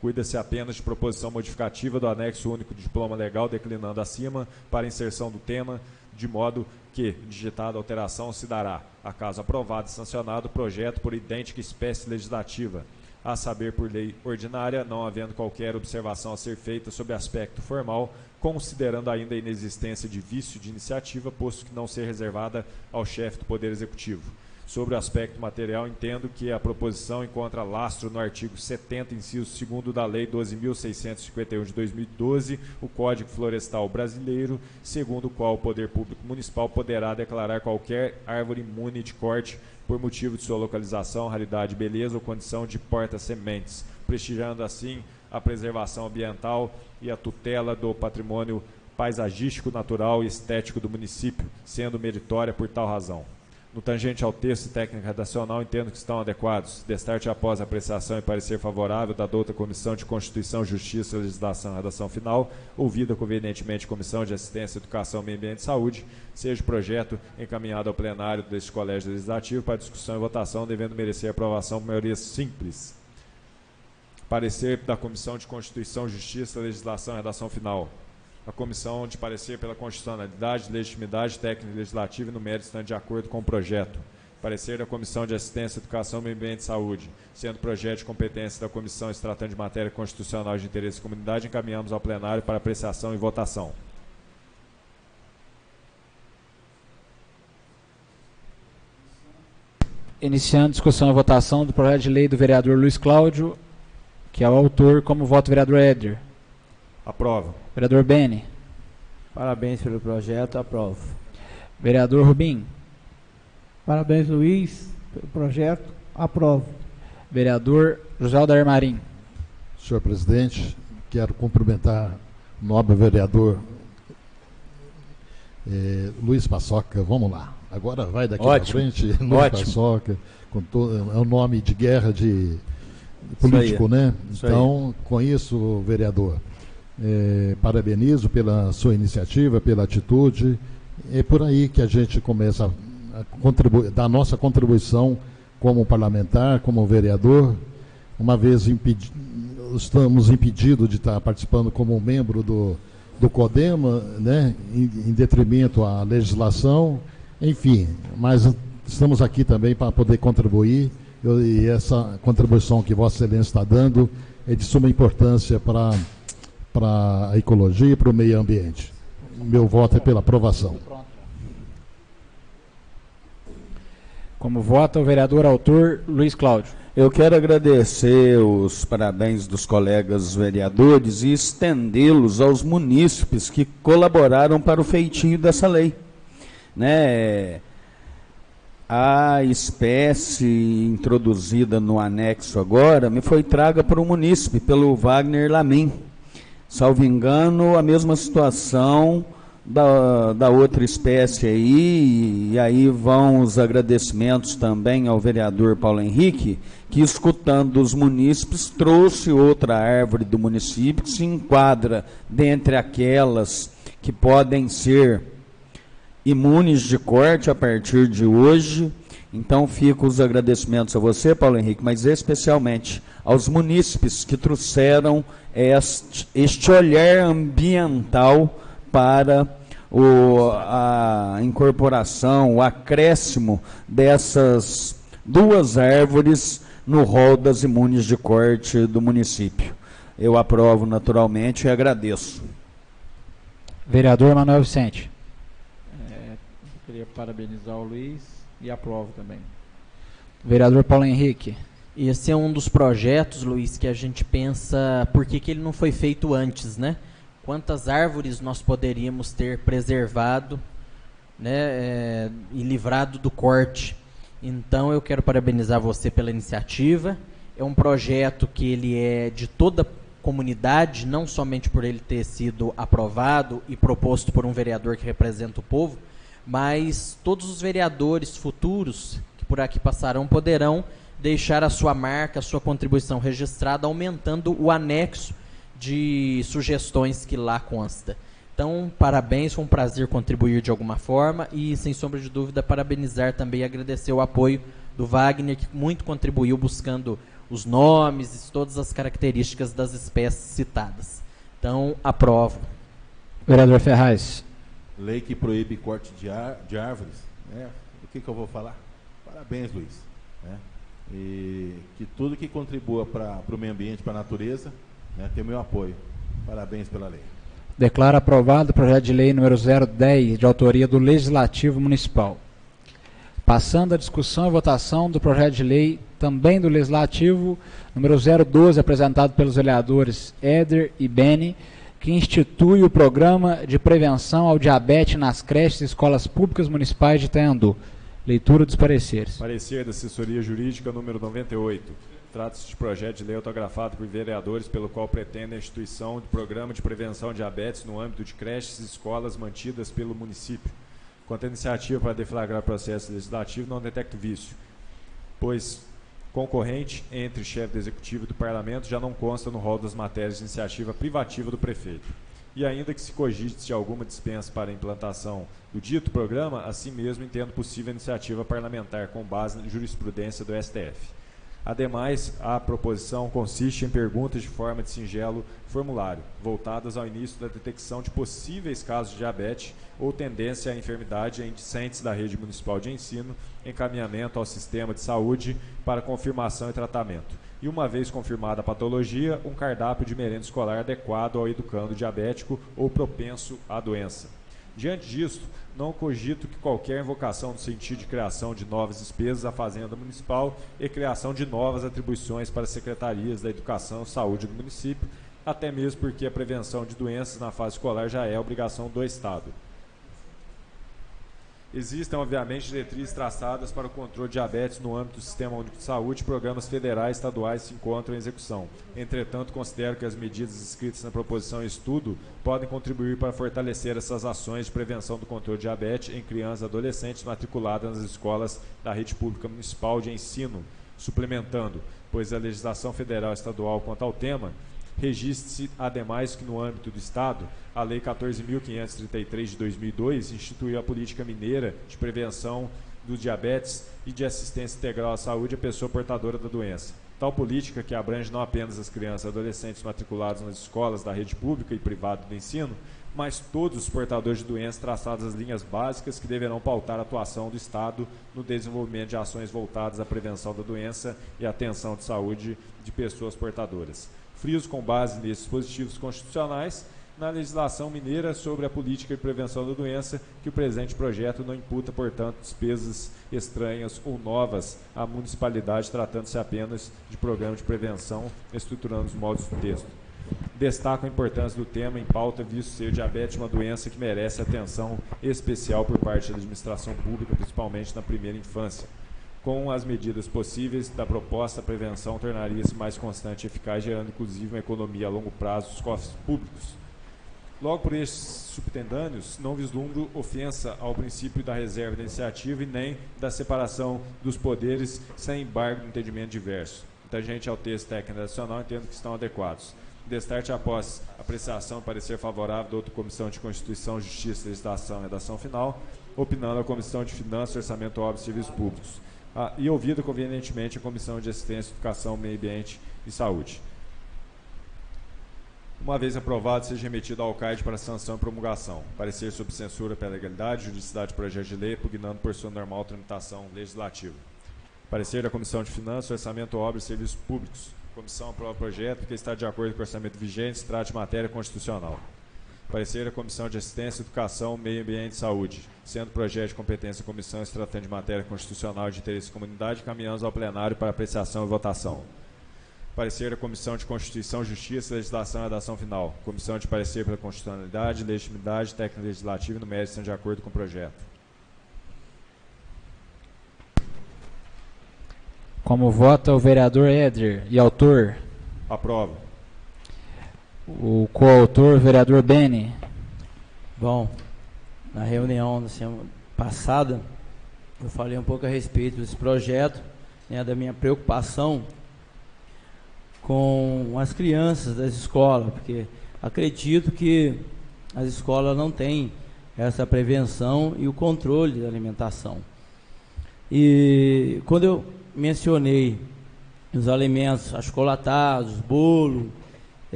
Cuida-se apenas de proposição modificativa do anexo único do diploma legal declinando acima para inserção do tema, de modo que, digitada a alteração, se dará, a caso aprovado e sancionado, o projeto por idêntica espécie legislativa, a saber por lei ordinária, não havendo qualquer observação a ser feita sobre aspecto formal, considerando ainda a inexistência de vício de iniciativa, posto que não ser reservada ao chefe do Poder Executivo. Sobre o aspecto material, entendo que a proposição encontra lastro no artigo 70, inciso 2º da Lei 12.651 de 2012, o Código Florestal Brasileiro, segundo o qual o Poder Público Municipal poderá declarar qualquer árvore imune de corte por motivo de sua localização, raridade, beleza ou condição de porta-sementes, prestigiando assim a preservação ambiental e a tutela do patrimônio paisagístico, natural e estético do município, sendo meritória por tal razão. No tangente ao texto técnico redacional, entendo que estão adequados. Destarte após apreciação e parecer favorável da douta Comissão de Constituição, Justiça, Legislação e Redação Final, ouvida convenientemente Comissão de Assistência, Educação, Meio Ambiente e Saúde, seja o projeto encaminhado ao plenário deste Colégio Legislativo para discussão e votação, devendo merecer aprovação por maioria simples. Parecer da Comissão de Constituição, Justiça, Legislação e Redação Final. A comissão de parecer pela constitucionalidade, legitimidade técnica e legislativa e no mérito estando de acordo com o projeto. Parecer da Comissão de Assistência, Educação, Meio Ambiente e Saúde. Sendo projeto de competência da comissão e se tratando de matéria constitucional de interesse da comunidade, encaminhamos ao plenário para apreciação e votação. Iniciando discussão e votação do projeto de lei do vereador Luiz Cláudio, que é o autor, como voto vereador Éder. Aprovo. Vereador Beni. Parabéns pelo projeto, aprovo. Vereador Rubim. Parabéns, Luiz, pelo projeto, aprovo. Vereador José Aldair Marim. Senhor presidente, quero cumprimentar o nobre vereador Luiz Paçoca. Vamos lá. Agora vai daqui para frente. Luiz Paçoca, é um nome de guerra de político, né? Então, com isso, vereador, parabenizo pela sua iniciativa, pela atitude. É por aí que a gente começa a dar a nossa contribuição como parlamentar, como vereador, uma vez estamos impedidos de estar participando como membro do CODEMA, né, em detrimento à legislação, enfim, mas estamos aqui também para poder contribuir, e essa contribuição que Vossa Excelência está dando é de suma importância para a ecologia e para o meio ambiente. Meu voto é pela aprovação. Como vota o vereador autor Luiz Cláudio. Eu quero agradecer os parabéns dos colegas vereadores e estendê-los aos munícipes que colaboraram para o feitio dessa lei, né? A espécie introduzida no anexo agora me foi traga para o munícipe, pelo Wagner Lamin. Salvo engano, a mesma situação da outra espécie aí, e aí vão os agradecimentos também ao vereador Paulo Henrique, que escutando os munícipes, trouxe outra árvore do município que se enquadra dentre aquelas que podem ser imunes de corte a partir de hoje. Então ficam os agradecimentos a você, Paulo Henrique, mas especialmente aos munícipes que trouxeram este olhar ambiental para a incorporação, o acréscimo dessas duas árvores no rol das imunes de corte do município. Eu aprovo naturalmente e agradeço. Vereador Manuel Vicente. Queria parabenizar o Luiz e aprovo também. Vereador Paulo Henrique. Esse é um dos projetos, Luiz, que a gente pensa por que ele não foi feito antes, né? Quantas árvores nós poderíamos ter preservado, né, e livrado do corte. Então eu quero parabenizar você pela iniciativa. É um projeto que ele é de toda a comunidade, não somente por ele ter sido aprovado e proposto por um vereador que representa o povo, mas todos os vereadores futuros que por aqui passarão poderão deixar a sua marca, a sua contribuição registrada, aumentando o anexo de sugestões que lá consta. Então, parabéns, foi um prazer contribuir de alguma forma e, sem sombra de dúvida, parabenizar também e agradecer o apoio do Wagner, que muito contribuiu buscando os nomes e todas as características das espécies citadas. Então, aprovo. Vereador Ferraz. Lei que proíbe corte de árvores, né? O que eu vou falar? Parabéns, Luiz. Né? e que tudo que contribua para o meio ambiente, para a natureza, né, tem o meu apoio. Parabéns pela lei. Declaro aprovado o projeto de lei número 010, de autoria do Legislativo Municipal. Passando à discussão e votação do projeto de lei, também do Legislativo, número 012, apresentado pelos vereadores Éder e Beni, que institui o Programa de Prevenção ao Diabetes nas creches e escolas públicas municipais de Itaiandu. Leitura dos pareceres. Parecer da Assessoria Jurídica número 98. Trata-se de projeto de lei autografado por vereadores, pelo qual pretende a instituição do Programa de Prevenção ao Diabetes no âmbito de creches e escolas mantidas pelo município. Quanto à iniciativa para deflagrar processo legislativo, não detecto vício, pois concorrente entre chefe do Executivo e do Parlamento já não consta no rol das matérias de iniciativa privativa do prefeito. E ainda que se cogite de alguma dispensa para a implantação do dito programa, assim mesmo entendo possível a iniciativa parlamentar com base na jurisprudência do STF. Ademais, a proposição consiste em perguntas de forma de singelo formulário, voltadas ao início da detecção de possíveis casos de diabetes ou tendência à enfermidade em discentes da rede municipal de ensino, encaminhamento ao sistema de saúde para confirmação e tratamento. E uma vez confirmada a patologia, um cardápio de merenda escolar adequado ao educando diabético ou propenso à doença. Diante disso, não cogito que qualquer invocação no sentido de criação de novas despesas à Fazenda Municipal e criação de novas atribuições para as secretarias da Educação e Saúde do município, até mesmo porque a prevenção de doenças na fase escolar já é obrigação do Estado. Existem, obviamente, diretrizes traçadas para o controle de diabetes no âmbito do Sistema Único de Saúde, programas federais e estaduais se encontram em execução. Entretanto, considero que as medidas inscritas na proposição e estudo podem contribuir para fortalecer essas ações de prevenção do controle de diabetes em crianças e adolescentes matriculadas nas escolas da rede pública municipal de ensino, suplementando, pois a legislação federal e estadual quanto ao tema, registre-se, ademais, que no âmbito do Estado, a Lei 14.533 de 2002 instituiu a política mineira de prevenção do diabetes e de assistência integral à saúde à pessoa portadora da doença. Tal política, que abrange não apenas as crianças e adolescentes matriculados nas escolas da rede pública e privada do ensino, mas todos os portadores de doenças, traçadas as linhas básicas que deverão pautar a atuação do Estado no desenvolvimento de ações voltadas à prevenção da doença e à atenção de saúde de pessoas portadoras. Friso, com base nesses dispositivos constitucionais, na legislação mineira sobre a política de prevenção da doença, que o presente projeto não imputa, portanto, despesas estranhas ou novas à municipalidade, tratando-se apenas de programa de prevenção, estruturando os moldes do texto. Destaco a importância do tema em pauta, visto ser diabetes uma doença que merece atenção especial por parte da administração pública, principalmente na primeira infância. Com as medidas possíveis da proposta, a prevenção tornaria-se mais constante e eficaz, gerando inclusive uma economia a longo prazo dos cofres públicos. Logo por estes subtendâneos, não vislumbro ofensa ao princípio da reserva da iniciativa e nem da separação dos poderes sem embargo no entendimento diverso. Tangente ao texto técnico nacional, entendo que estão adequados. Destarte após apreciação e parecer favorável da outra Comissão de Constituição, Justiça, Legislação e Redação Final, opinando a Comissão de Finanças, Orçamento, Obras e Serviços Públicos. E ouvida convenientemente a Comissão de Assistência, Educação, Meio Ambiente e Saúde. Uma vez aprovado, seja remetido ao CAID para sanção e promulgação. Parecer sobre censura pela legalidade, juridicidade do projeto de lei, pugnando por sua normal tramitação legislativa. Parecer da Comissão de Finanças, Orçamento, Obras e Serviços Públicos. Comissão aprova o projeto porque está de acordo com o orçamento vigente, se trata de matéria constitucional. Parecer da Comissão de Assistência, Educação, Meio Ambiente e Saúde. Sendo projeto de competência da comissão, se tratando de matéria constitucional de interesse da comunidade, caminhamos ao plenário para apreciação e votação. Parecer da Comissão de Constituição, Justiça, Legislação e Redação Final. Comissão de parecer pela constitucionalidade, legitimidade, técnica legislativa e no mérito estão de acordo com o projeto. Como vota o vereador Éder e autor? Aprovo. O coautor, vereador Beni. Bom, na reunião da semana passada, eu falei um pouco a respeito desse projeto, né, da minha preocupação com as crianças das escolas, porque acredito que as escolas não têm essa prevenção e o controle da alimentação. E quando eu mencionei os alimentos achocolatados, bolo,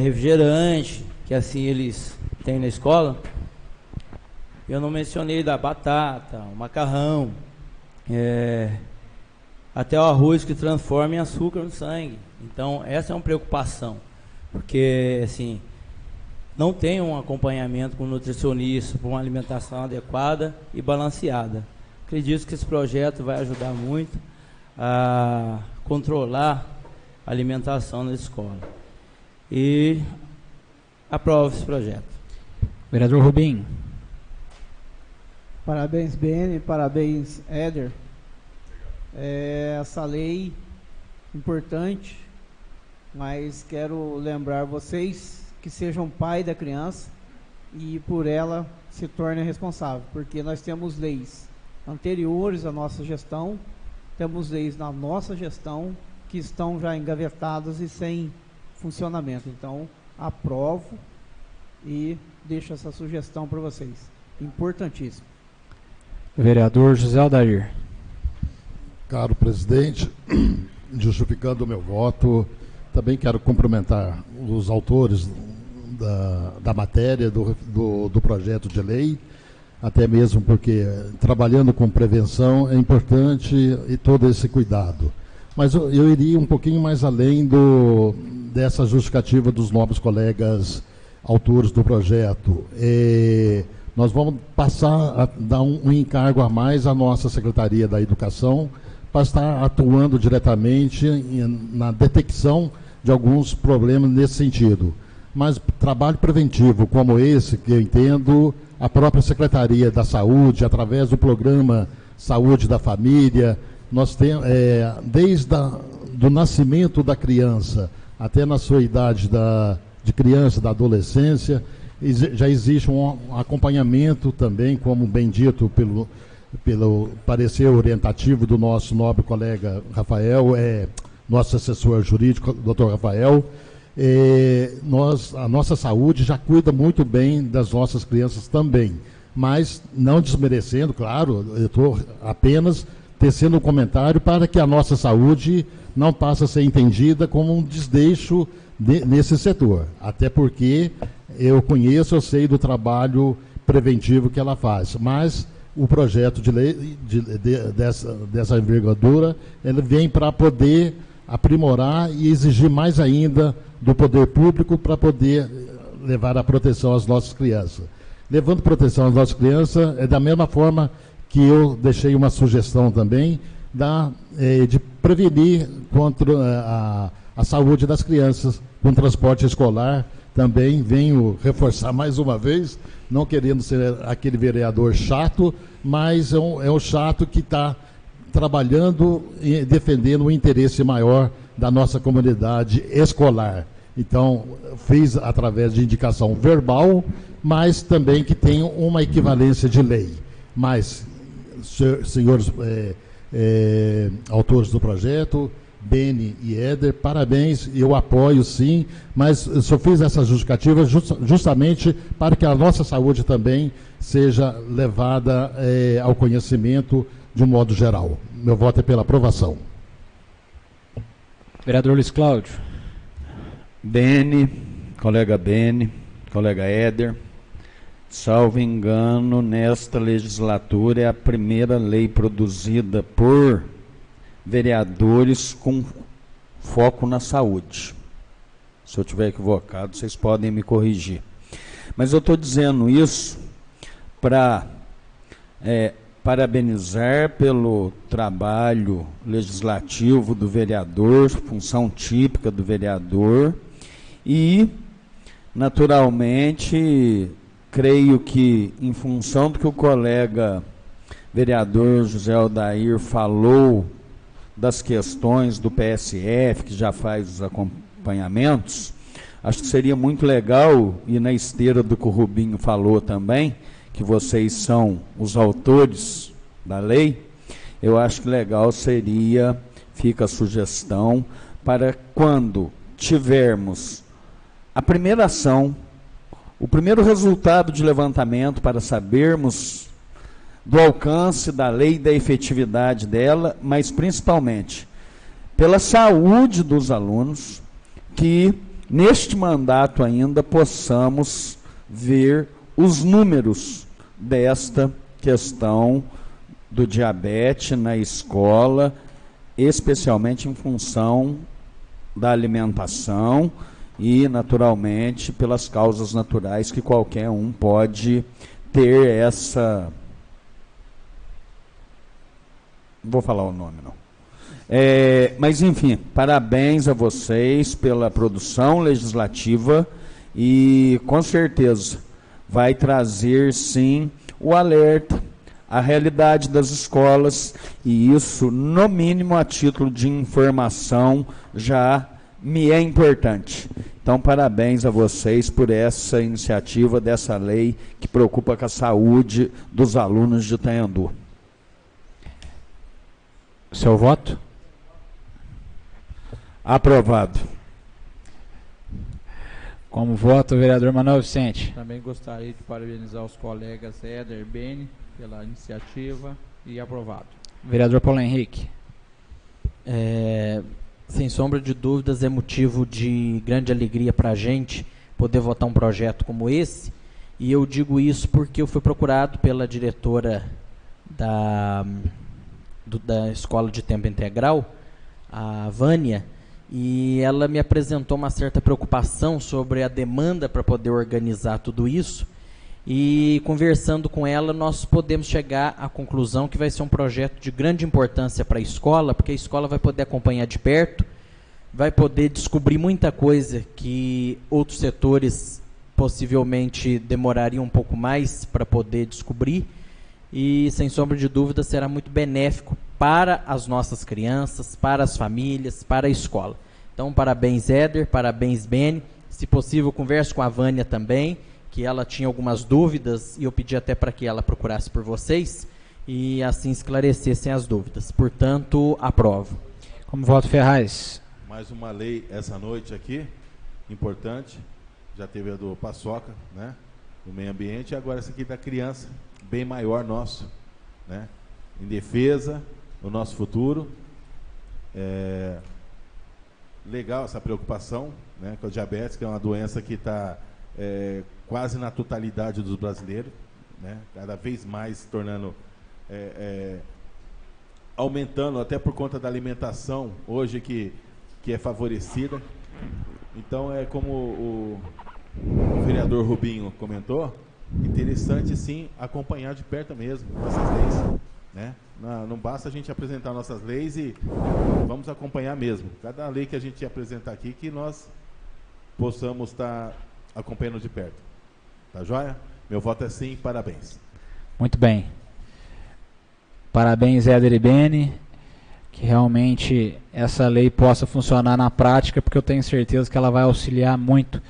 refrigerante, que assim eles têm na escola, eu não mencionei da batata, o macarrão, até o arroz que transforma em açúcar no sangue. Então, essa é uma preocupação, porque, assim, não tem um acompanhamento com o nutricionista para uma alimentação adequada e balanceada. Acredito que esse projeto vai ajudar muito a controlar a alimentação na escola. E aprovo esse projeto. Vereador Rubim. Parabéns, Beni, parabéns, Éder. Essa lei importante, mas quero lembrar vocês que sejam pai da criança e por ela se tornem responsável, porque nós temos leis anteriores à nossa gestão, temos leis na nossa gestão que estão já engavetadas e sem funcionamento. Então, aprovo e deixo essa sugestão para vocês. Importantíssimo. Vereador José Aldair. Caro presidente, justificando o meu voto, também quero cumprimentar os autores da matéria, do projeto de lei, até mesmo porque trabalhando com prevenção é importante e todo esse cuidado. Mas eu iria um pouquinho mais além dessa justificativa dos nobres colegas autores do projeto. Nós vamos passar a dar um encargo a mais à nossa Secretaria da Educação para estar atuando diretamente na detecção de alguns problemas nesse sentido. Mas trabalho preventivo como esse, que eu entendo, a própria Secretaria da Saúde, através do programa Saúde da Família, nós temos, desde do nascimento da criança até na sua idade de criança, da adolescência, já existe um acompanhamento também, como bem dito pelo parecer orientativo do nosso nobre colega Rafael, nosso assessor jurídico, doutor Rafael. A nossa saúde já cuida muito bem das nossas crianças também, mas não desmerecendo, claro, eu estou apenas tecendo um comentário para que a nossa saúde não passe a ser entendida como um desleixo nesse setor, até porque eu sei do trabalho preventivo que ela faz, mas o projeto de lei dessa envergadura, ele vem para poder aprimorar e exigir mais ainda do poder público para poder levar a proteção às nossas crianças. Levando proteção às nossas crianças, é da mesma forma que eu deixei uma sugestão também de prevenir contra a saúde das crianças com transporte escolar. Também venho reforçar mais uma vez, não querendo ser aquele vereador chato, mas é um chato que está trabalhando e defendendo o interesse maior da nossa comunidade escolar. Então, fiz através de indicação verbal, mas também que tenha uma equivalência de lei. Mas, senhores autores do projeto, Beni e Éder, parabéns, eu apoio sim, mas eu só fiz essa justificativa justamente para que a nossa saúde também seja levada ao conhecimento de um modo geral. Meu voto é pela aprovação. Vereador Luiz Cláudio. Beni, colega Éder, salvo engano, nesta legislatura é a primeira lei produzida por vereadores com foco na saúde. Se eu estiver equivocado, vocês podem me corrigir. Mas eu estou dizendo isso para parabenizar pelo trabalho legislativo do vereador, função típica do vereador, e, naturalmente, creio que, em função do que o colega vereador José Aldair falou das questões do PSF, que já faz os acompanhamentos, acho que seria muito legal, e na esteira do que o Rubinho falou também, que vocês são os autores da lei, eu acho que legal seria, fica a sugestão, para quando tivermos a primeira ação, o primeiro resultado de levantamento para sabermos do alcance da lei e da efetividade dela, mas principalmente pela saúde dos alunos, que neste mandato ainda possamos ver os números desta questão do diabetes na escola, especialmente em função da alimentação e, naturalmente, pelas causas naturais que qualquer um pode ter essa... Não vou falar o nome, não. Mas, enfim, parabéns a vocês pela produção legislativa e, com certeza, vai trazer, sim, o alerta, a realidade das escolas, e isso, no mínimo, a título de informação, já me é importante. Então, parabéns a vocês por essa iniciativa dessa lei que preocupa com a saúde dos alunos de Itanhandu. Seu voto? Aprovado. Como voto, o vereador Manuel Vicente. Também gostaria de parabenizar os colegas Éder e Beni pela iniciativa e aprovado. Vereador Paulo Henrique. Sem sombra de dúvidas, é motivo de grande alegria para a gente poder votar um projeto como esse. E eu digo isso porque eu fui procurado pela diretora da Escola de Tempo Integral, a Vânia, e ela me apresentou uma certa preocupação sobre a demanda para poder organizar tudo isso. E conversando com ela, nós podemos chegar à conclusão que vai ser um projeto de grande importância para a escola, porque a escola vai poder acompanhar de perto, vai poder descobrir muita coisa que outros setores possivelmente demorariam um pouco mais para poder descobrir, e sem sombra de dúvida será muito benéfico para as nossas crianças, para as famílias, para a escola. Então, parabéns, Éder, parabéns, Beni. Se possível, converse com a Vânia também, que ela tinha algumas dúvidas e eu pedi até para que ela procurasse por vocês e assim esclarecessem as dúvidas. Portanto, aprovo. Como voto, Ferraz? Mais uma lei essa noite aqui, importante. Já teve a do Paçoca, né? Do meio ambiente, e agora essa aqui da criança, bem maior nosso, né? Em defesa do nosso futuro. Legal essa preocupação, né? Com a diabetes, que é uma doença que está quase na totalidade dos brasileiros, né? Cada vez mais se tornando, aumentando, até por conta da alimentação hoje que é favorecida. Então, como o vereador Rubinho comentou, interessante sim acompanhar de perto mesmo essas leis, né? Não basta a gente apresentar nossas leis e vamos acompanhar mesmo. Cada lei que a gente apresentar aqui, que nós possamos estar acompanhando de perto. Tá joia? Meu voto é sim, parabéns. Muito bem. Parabéns, Éder e Beni. Que realmente essa lei possa funcionar na prática, porque eu tenho certeza que ela vai auxiliar muito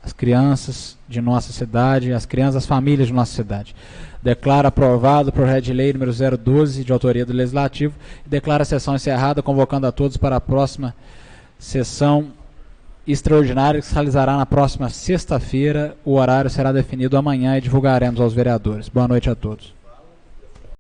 as crianças de nossa cidade, as crianças, as famílias de nossa cidade. Declaro aprovado o projeto de lei número 012, de autoria do Legislativo, e declaro a sessão encerrada, convocando a todos para a próxima sessão extraordinária, que se realizará na próxima sexta-feira. O horário será definido amanhã e divulgaremos aos vereadores. Boa noite a todos.